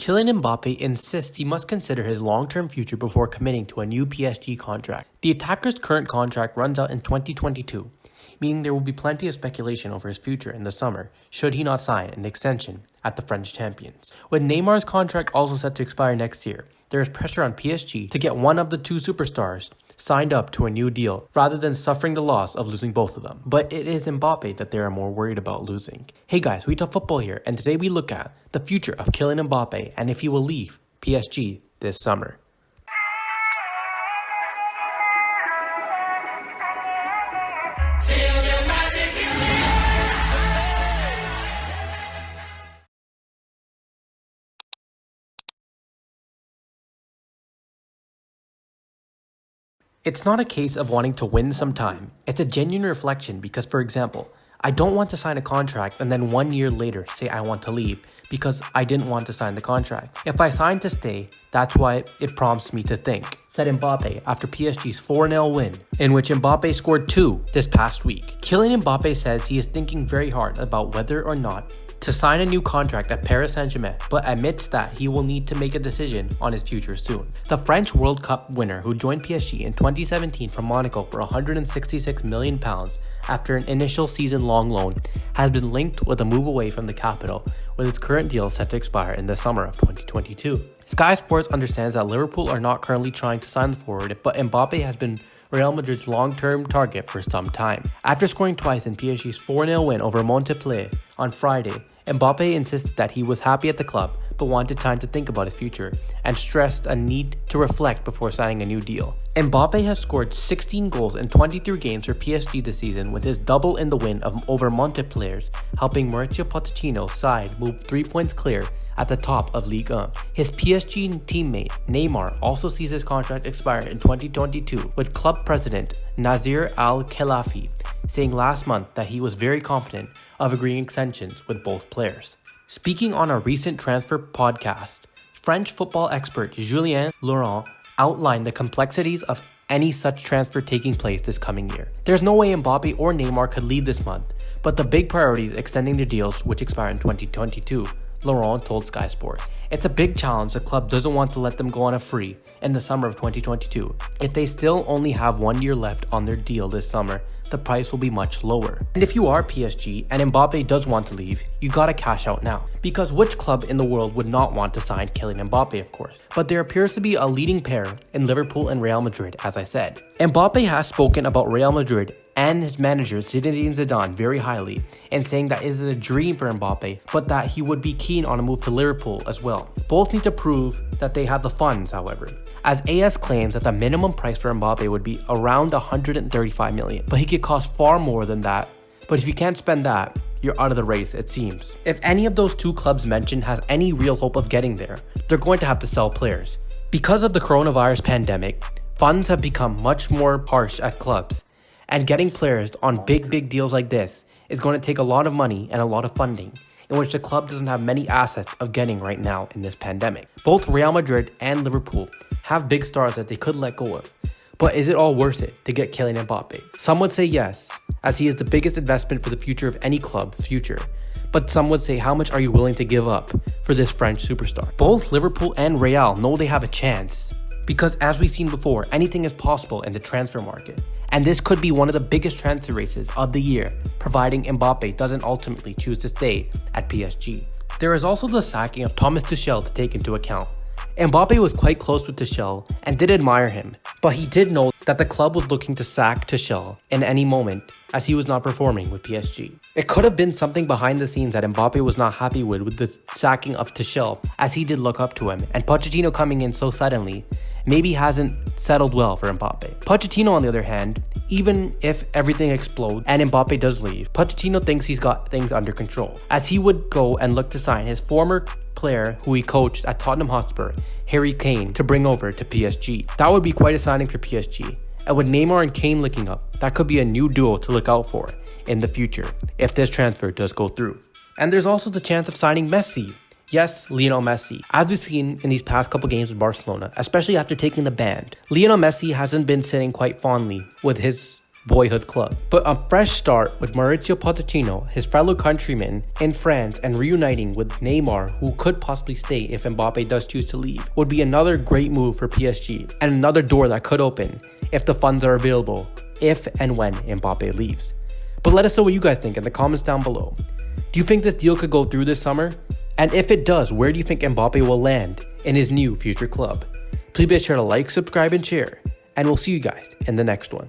Kylian Mbappe insists he must consider his long-term future before committing to a new PSG contract. The attacker's current contract runs out in 2022, meaning there will be plenty of speculation over his future in the summer should he not sign an extension at the French champions. With Neymar's contract also set to expire next year, there is pressure on PSG to get one of the two superstars signed up to a new deal rather than suffering the loss of losing both of them. But it is Mbappe that they are more worried about losing. Hey guys, we talk football here, and today we look at the future of Kylian Mbappe and if he will leave PSG this summer. It's not a case of wanting to win some time. It's a genuine reflection because, for example, I don't want to sign a contract and then 1 year later say I want to leave because I didn't want to sign the contract. If I signed to stay, that's why it prompts me to think, said Mbappe after PSG's 4-0 win, in which Mbappe scored 2 this past week. Kylian Mbappe says he is thinking very hard about whether or not to sign a new contract at Paris Saint-Germain, but admits that he will need to make a decision on his future soon. The French World Cup winner who joined PSG in 2017 from Monaco for £166 million after an initial season-long loan has been linked with a move away from the capital, with its current deal set to expire in the summer of 2022. Sky Sports understands that Liverpool are not currently trying to sign the forward, but Mbappe has been Real Madrid's long-term target for some time. After scoring twice in PSG's 4-0 win over Montpellier on Friday, Mbappe insisted that he was happy at the club but wanted time to think about his future and stressed a need to reflect before signing a new deal. Mbappe has scored 16 goals in 23 games for PSG this season, with his double in the win over Montpellier helping Mauricio Pochettino's side move 3 points clear at the top of Ligue 1. His PSG teammate Neymar also sees his contract expire in 2022, with club president Nasser Al-Khelaifi saying last month that he was very confident of agreeing extensions with both players. Speaking on a recent transfer podcast, French football expert Julien outlined the complexities of any such transfer taking place this coming year. There's no way Mbappe or Neymar could leave this month, but the big priority is extending their deals, which expire in 2022. Laurent told Sky Sports. It's a big challenge. The club doesn't want to let them go on a free in the summer of 2022. If they still only have 1 year left on their deal this summer, the price will be much lower. And if you are PSG and Mbappe does want to leave, you gotta cash out now. Because which club in the world would not want to sign Kylian Mbappe, of course? But there appears to be a leading pair in Liverpool and Real Madrid, as I said. Mbappe has spoken about Real Madrid and his manager ZIdane very highly, and saying that it is a dream for Mbappe, but that he would be keen on a move to Liverpool as well. Both need to prove that they have the funds, however, as AS claims that the minimum price for Mbappe would be around 135 million, but he could cost far more than that. But if you can't spend that, you're out of the race, it seems. If any of those two clubs mentioned has any real hope of getting there, they're going to have to sell players. Because of the coronavirus pandemic, funds have become much more harsh at clubs, and getting players on big deals like this is going to take a lot of money and a lot of funding, in which the club doesn't have many assets of getting right now in this pandemic. Both Real Madrid and Liverpool have big stars that they could let go of. But is it all worth it to get Kylian Mbappe? Some would say yes, as he is the biggest investment for the future of any club's future. But some would say, how much are you willing to give up for this French superstar? Both Liverpool and Real know they have a chance, because as we've seen before, anything is possible in the transfer market. And this could be one of the biggest transfer races of the year, providing Mbappe doesn't ultimately choose to stay at PSG. There is also the sacking of Thomas Tuchel to take into account. Mbappe was quite close with Tuchel and did admire him, but he did know that the club was looking to sack Tuchel in any moment as he was not performing with PSG. It could have been something behind the scenes that Mbappe was not happy with the sacking of Tuchel, as he did look up to him, and Pochettino coming in so suddenly maybe hasn't settled well for Mbappe. Pochettino, on the other hand, even if everything explodes and Mbappe does leave, Pochettino thinks he's got things under control, as he would go and look to sign his former player who he coached at Tottenham Hotspur, Harry Kane, to bring over to PSG. That would be quite a signing for PSG. And with Neymar and Kane linking up, that could be a new duo to look out for in the future if this transfer does go through. And there's also the chance of signing Messi. Yes, Lionel Messi. As we've seen in these past couple games with Barcelona, especially after taking the ban, Lionel Messi hasn't been sitting quite fondly with his boyhood club. But a fresh start with Mauricio Pochettino, his fellow countrymen in France, and reuniting with Neymar, who could possibly stay if Mbappe does choose to leave, would be another great move for PSG and another door that could open if the funds are available if and when Mbappe leaves. But let us know what you guys think in the comments down below. Do you think this deal could go through this summer? And if it does, where do you think Mbappe will land in his new future club? Please be sure to like, subscribe, and share. And we'll see you guys in the next one.